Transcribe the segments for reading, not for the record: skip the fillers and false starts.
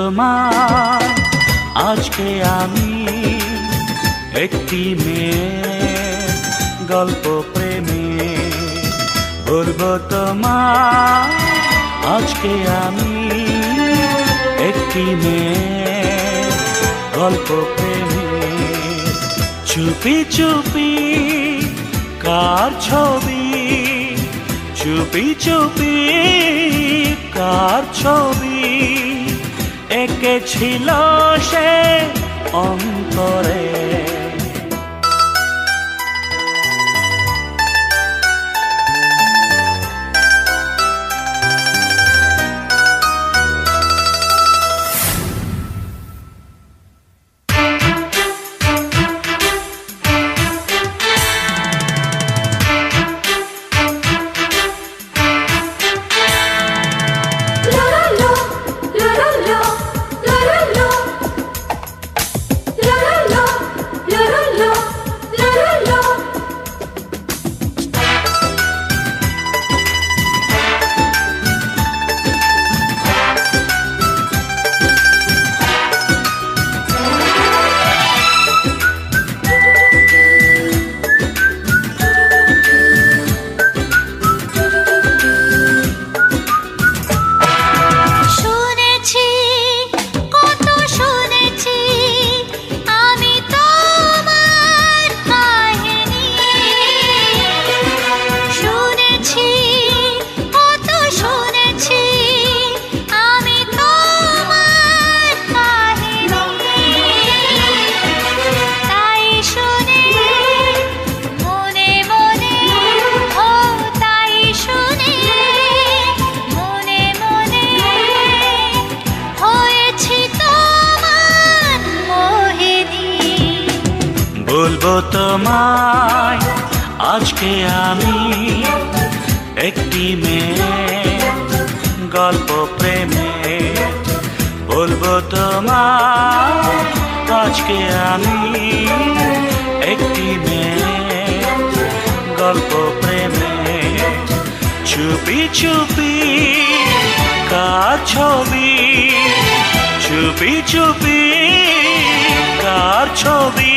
তোমায় আজকে আমি একটি মেয়ের গল্প প্রেমে বলবো তোমায় আজকে আমি একটি মেয়ের গল্প প্রেমে চুপি চুপি কার ছবি চুপি চুপি কার ছবি এঁকেছিল সে অন্তরে বলবো তোমায় আজকে আমি একটি মেয়ের গল্প প্রেমে বলবো তোমায় আজকে আমি একটি মেয়ের গল্প প্রেমে চুপি চুপি কার ছবি চুপি চুপি কার ছবি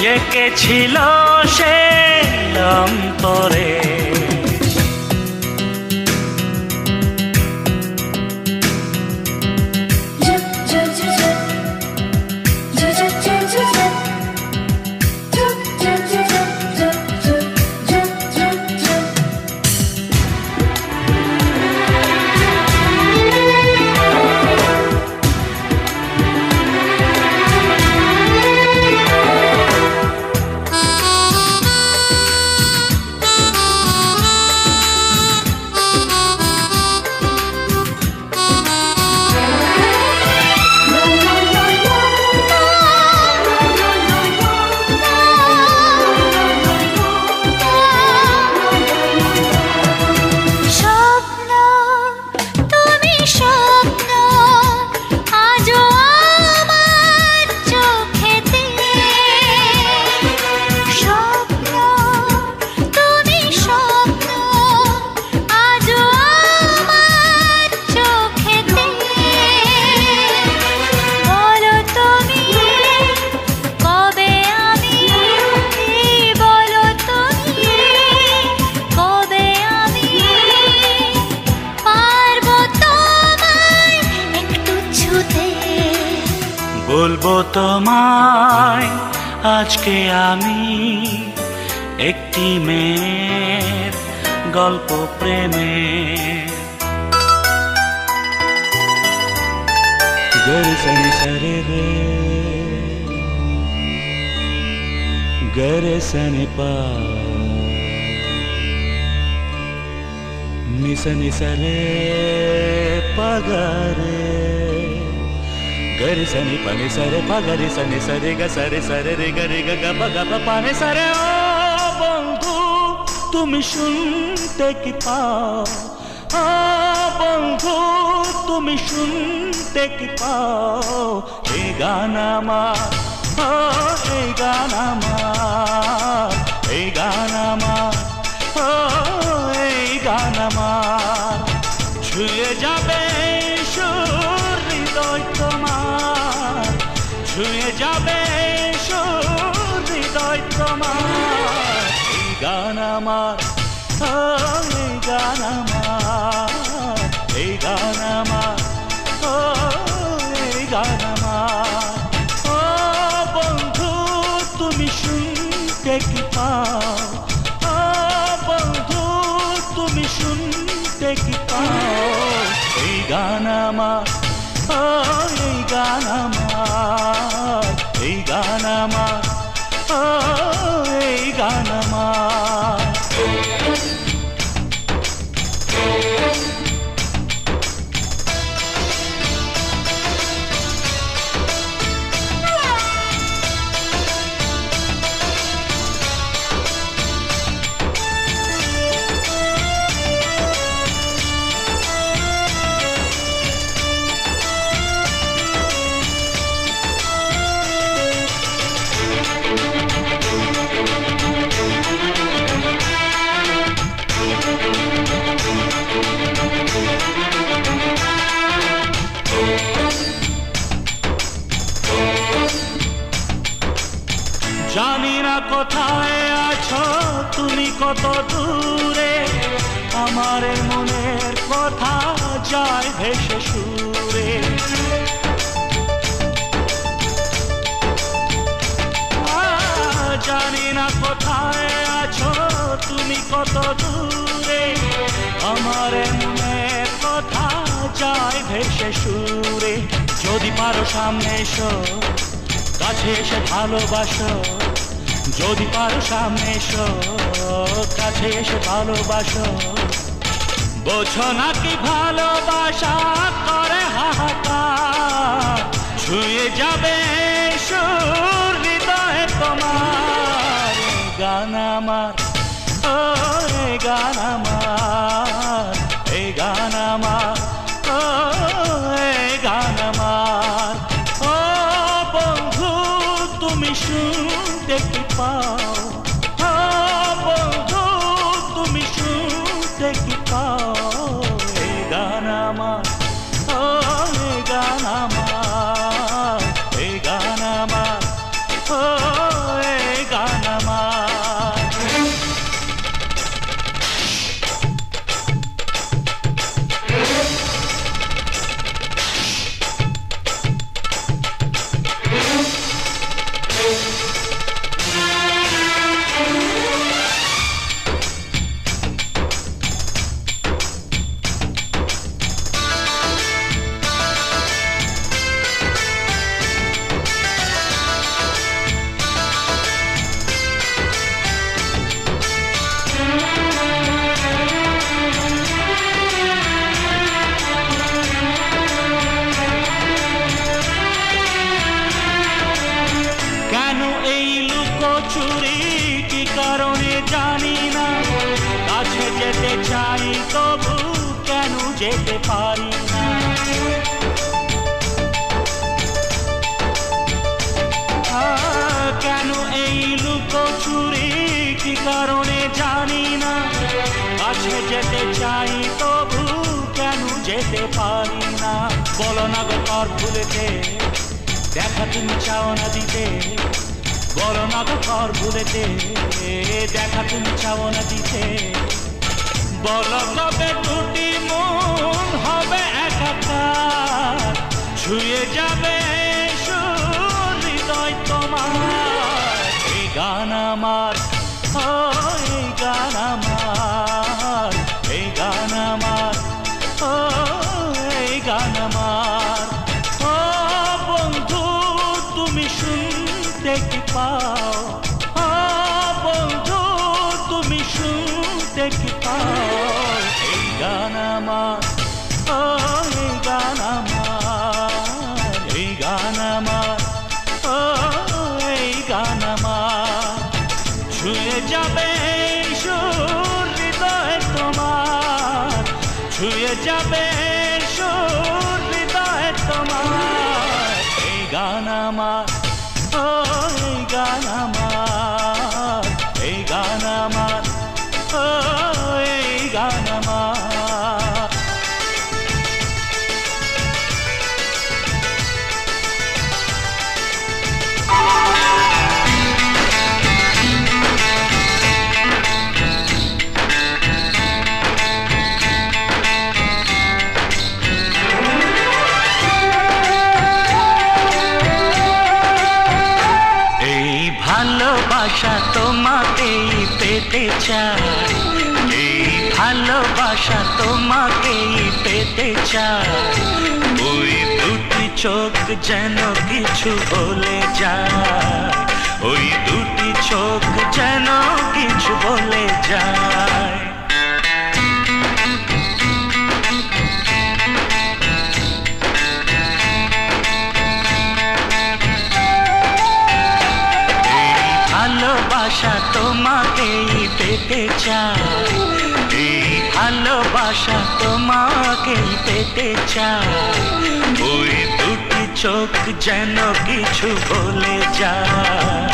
এঁকেছিল সে অন্তরে বলবো তোমায় আজকে আমি একটি মেয়ের গল্প প্রেমে গরে সরে রে গরে সনে পা নিসা নিসরে পাগারে गरे सनी पने सरे पगरे सने सरे ग सरे सरे रे गरे ग ग ग पाने सरे ओ बंधु তুমি শুনতে কি পাও ও বন্ধু তুমি শুনতে কি পাও এই গান আমার এই গান আমার এই গান আমার এই গান আমার ছুঁয়ে যাবে সুর আমার, এই গান আমার, এই গান আমার, এই গান আমার। ও বন্ধু তুমি শুনতে কি পাও, ও বন্ধু তুমি শুনতে কি পাও, এই গান আমার, এই গান আমার, এই গান আমার, এই গান আমার। জানি না কোথায় আছো তুমি, কত দূরে, আমার মনের কথা যায় ভেসে সুরে। জানি না কোথায় আছো তুমি, কত দূরে, আমার মনের কথা যায় ভেসে সুরে। যদি পারো সামনে এসো, কাছে এসে ভালোবাসো, যদি পারো সামনে এসো, কাছে এসে ভালোবাসো। বোঝো নাকি ভালোবাসা করে হাহাকার, ছুঁয়ে যাবে সুর হৃদয়ে তোমার। এই গান আমার, এই গান আমার, এই গান আমার, এই গান আমার। ও বন্ধু তুমি শুনতে কি পাও, ও বন্ধু তুমি শুনতে কি পাও, এই গান আমার, এই গান আমার, এই গান আমার, এই গান আমার। চুরি কি কারণে জানি না, কাছে যেতে চাই তবু কেন যেতে পারি না। কেন এই লুকোচুরি কি কারণে জানি না, কাছে যেতে চাই তবু কেন যেতে পারি না। বলো না গো পর ভুলেতে, দেখা তুমি চাও না দিতে, বলো না গো পর ভুলেতে, দেখা তুমি চাও না দিতে। বলো কবে দুটি মন হবে একাকার, ছুঁয়ে যাবে হৃদয় তোমার। এই গান আমার, এই গান আমার, এই গান আমার, এই গান আমার। ও বন্ধু তুমি শুনতে কি পাও, ও বন্ধু তুমি শুনতে কি পাও, এই গান আমার, এই গান আমার, এই গান আমার, এই গান আমার। ছুঁয়ে যাবে সুর হৃদয় তোমার, ছুঁয়ে যাবে সুর হৃদয় তোমার। এই গান আমার, এই গান আমার, এই গান আমার, এই গান আমার। ভালোবাসা তোমাকেই পেতে চাই, এই ভালোবাসা তোমাকেই পেতে চাই। ওই দুটি চোখ যেন কিছু বলে যায়, ওই দুটি চোখ যেন কিছু বলে যায়। ভালোবাসা তোমাকেই পেতে চাই, এই ভালোবাসা তোমাকেই পেতে চাই। ওই দুটি চোখ যেন কিছু বলে যায়,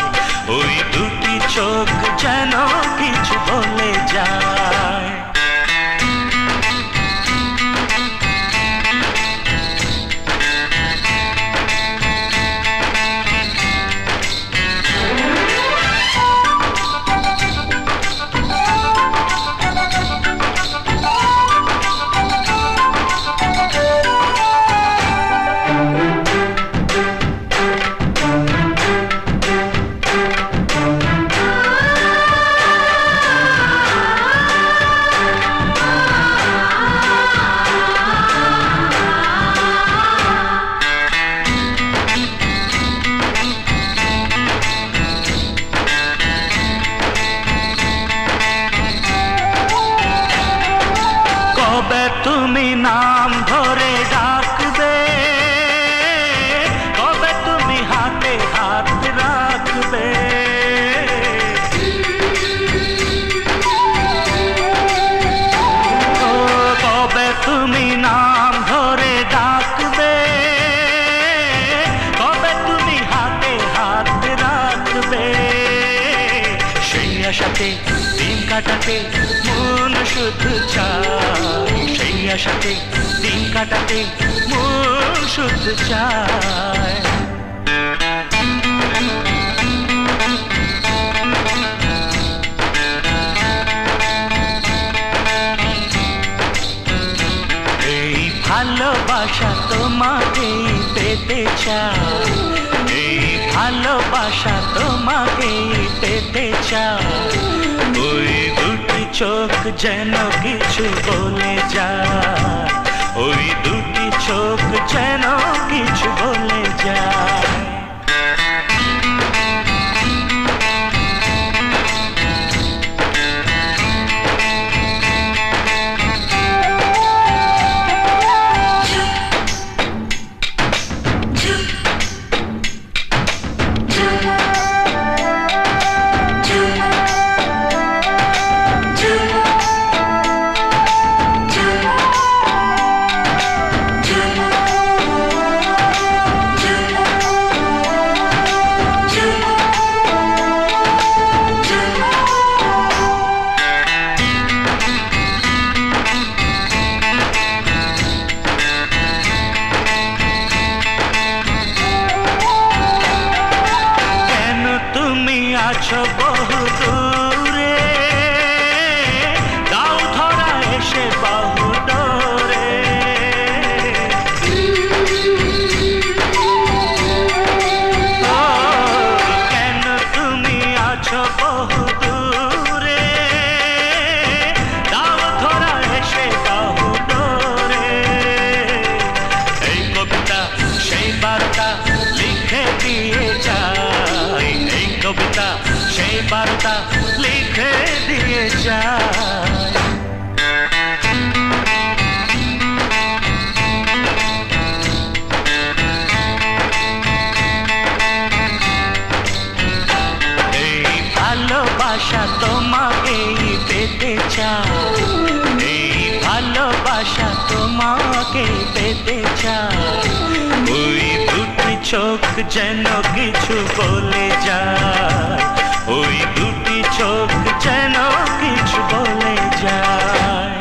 ওই দুটি চোখ যেন কিছু বলে যায়। কবে তুমি নাম ধরে ডাকবে, কবে তুমি হাতে হাত রাখবে, কবে তুমি নাম ধরে ডাকবে, কবে তুমি হাতে হাত রাখবে। সেই আশাতে দিন কাটাতে মন শুধু চায়, সেই আশাতে দিন কাটাতে মন শুধু চায়। এই ভালোবাসা তোমাকেই পেতে চাই, এই ভালোবাসা তোমাকেই পেতে চাই। ওই দুটি চোখ যেন কিছু বলে যায়, ওই দুটি চোখ যেন কিছু বলে যায়। আছো বহু দূরে, দাও ধরা এসে বহু দূরে, কেন তুমি আছো বহু দূরে, দাও ধরা এসে বহু দূরে। এই কবিতা সেই বার্তা লিখে দিয়ে যায়, এই কবিতা সেই বার্তা লিখে দিয়ে যায়। এই ভালোবাসা তোমাকেই পেতে চাই, এই ভালোবাসা তোমাকেই পেতে চাই। ওই দুটি চোখ যেন কিছু বলে যায়, ওই দুটি চোখ যেন কিছু বলে যায়।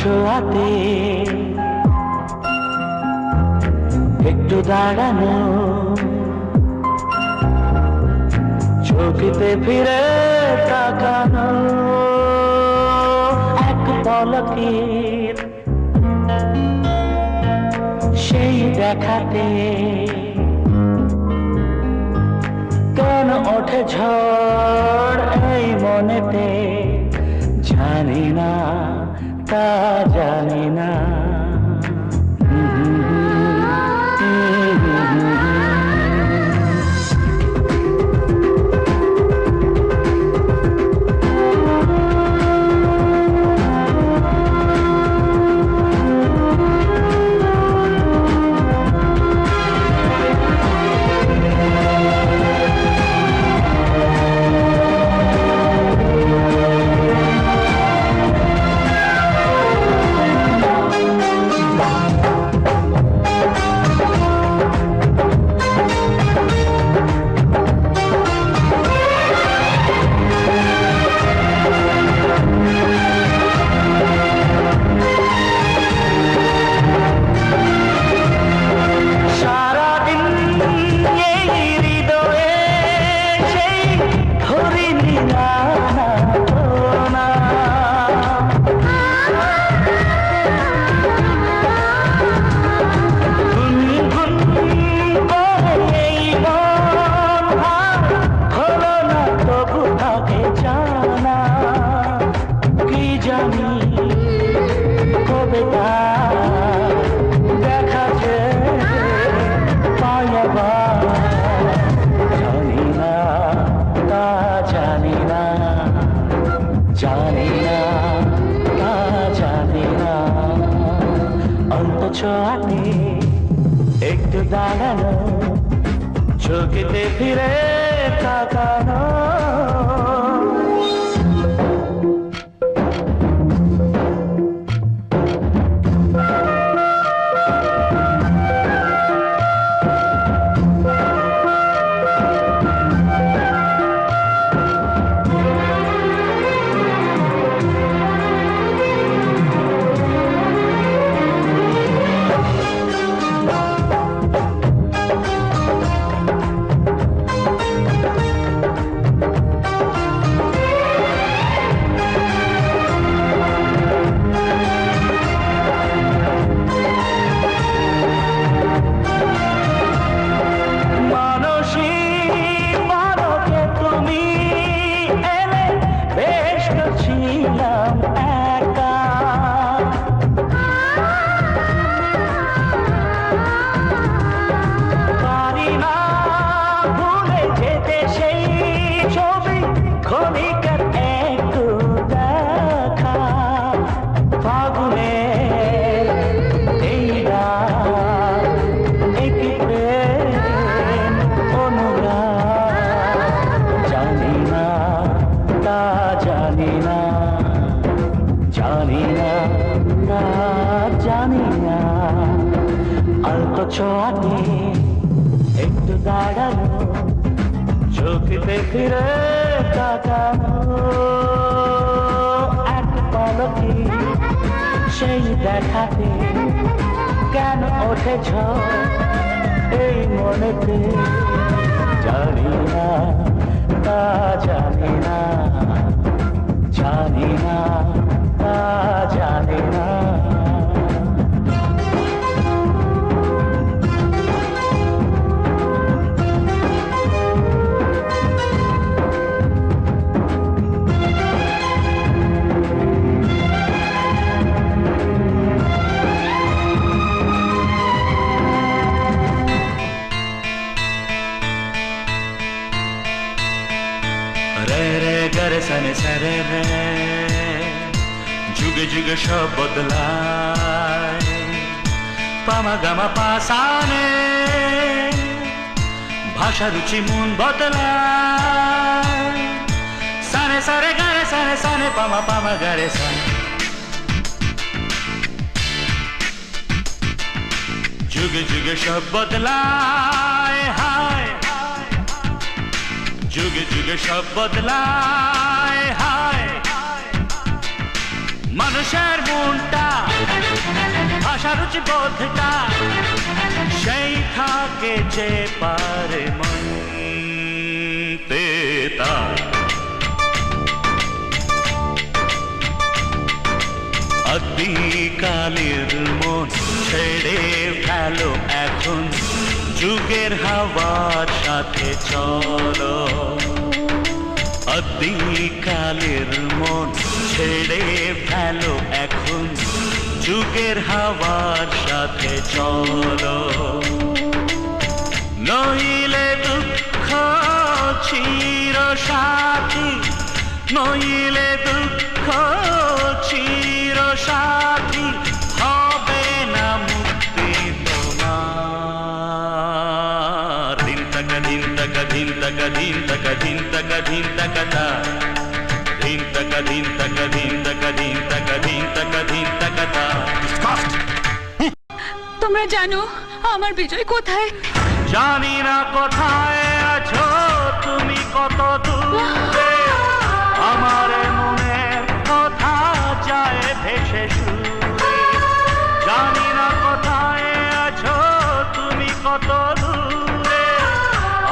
ছোঁয়াতে একটু দাঁড়ানো, চোখেতে ফিরে তাকানো, এক পলকের সেই দেখাতে কেন ওঠে ঝড় এই মনেতে, জানি না তা জানি না। ছোঁয়াতে একটু দাঁড়ানো, চোখেতে ফিরে তাকানো, ছোঁয়াতে একটু দাঁড়ানো, চোখেতে ফিরে তাকানো, এক পলকে সেই দেখাতে কেন ওঠে ঝড় এই মনেতে, জানি না তা জানি না, জানি না তা জানি না। রে সনে সরে রে, যুগে যুগে সব বদলায়, পামা গামা পাসানে ভাষা রুচি মন বদলায়, সনে সরে গারে সনে সনে পামা পামা গারে সনে, যুগে যুগে সব বদলায়, হায় যুগে যুগে সব বদলায়, হায় মানুষের মনটা ভাষা রুচি বোধটা সেই থাকে যে পারে মানতে তার আদিকালের মন ছেড়ে ফেলো এখন যুগের হাওয়ার সাথে চলো আদিকালের মন ছেড়ে ফেলো এখন যুগের হাওয়ার সাথে চলো নইলে দুঃখ চির সাথী নইলে দুঃখ চির সাথী হবে না মুক্তি তোমার দিন তক দিন তক দিন তক দিন তক দিন তক দিন তক তা দিন তক দিন তক দিন তক দিন তক দিন তক দিন তক তা তোমরা জানো আমার বিজয় কোথায়? জানি না কোথায় আছো তুমি কত দূরে আমার মনের কথা যায় ভেসে সুরে জানি না কোথায় আছো তুমি কত দূরে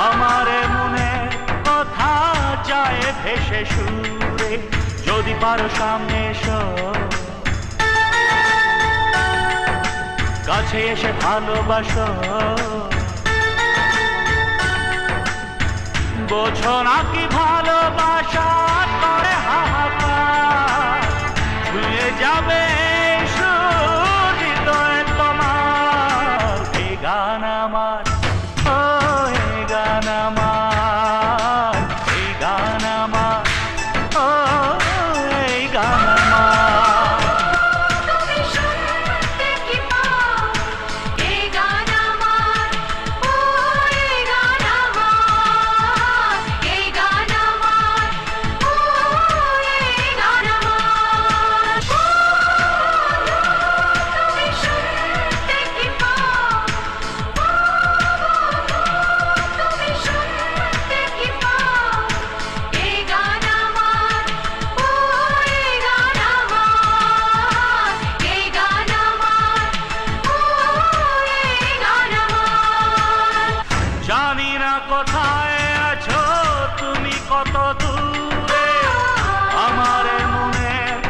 আমার মনের কথা যায় ভেসে সুরে যদি পারো সামনে এসো কাছে এসে ভালোবাসো বোঝো নাকি ভালোবাসা করে হাহাকার ছুঁয়ে যাবে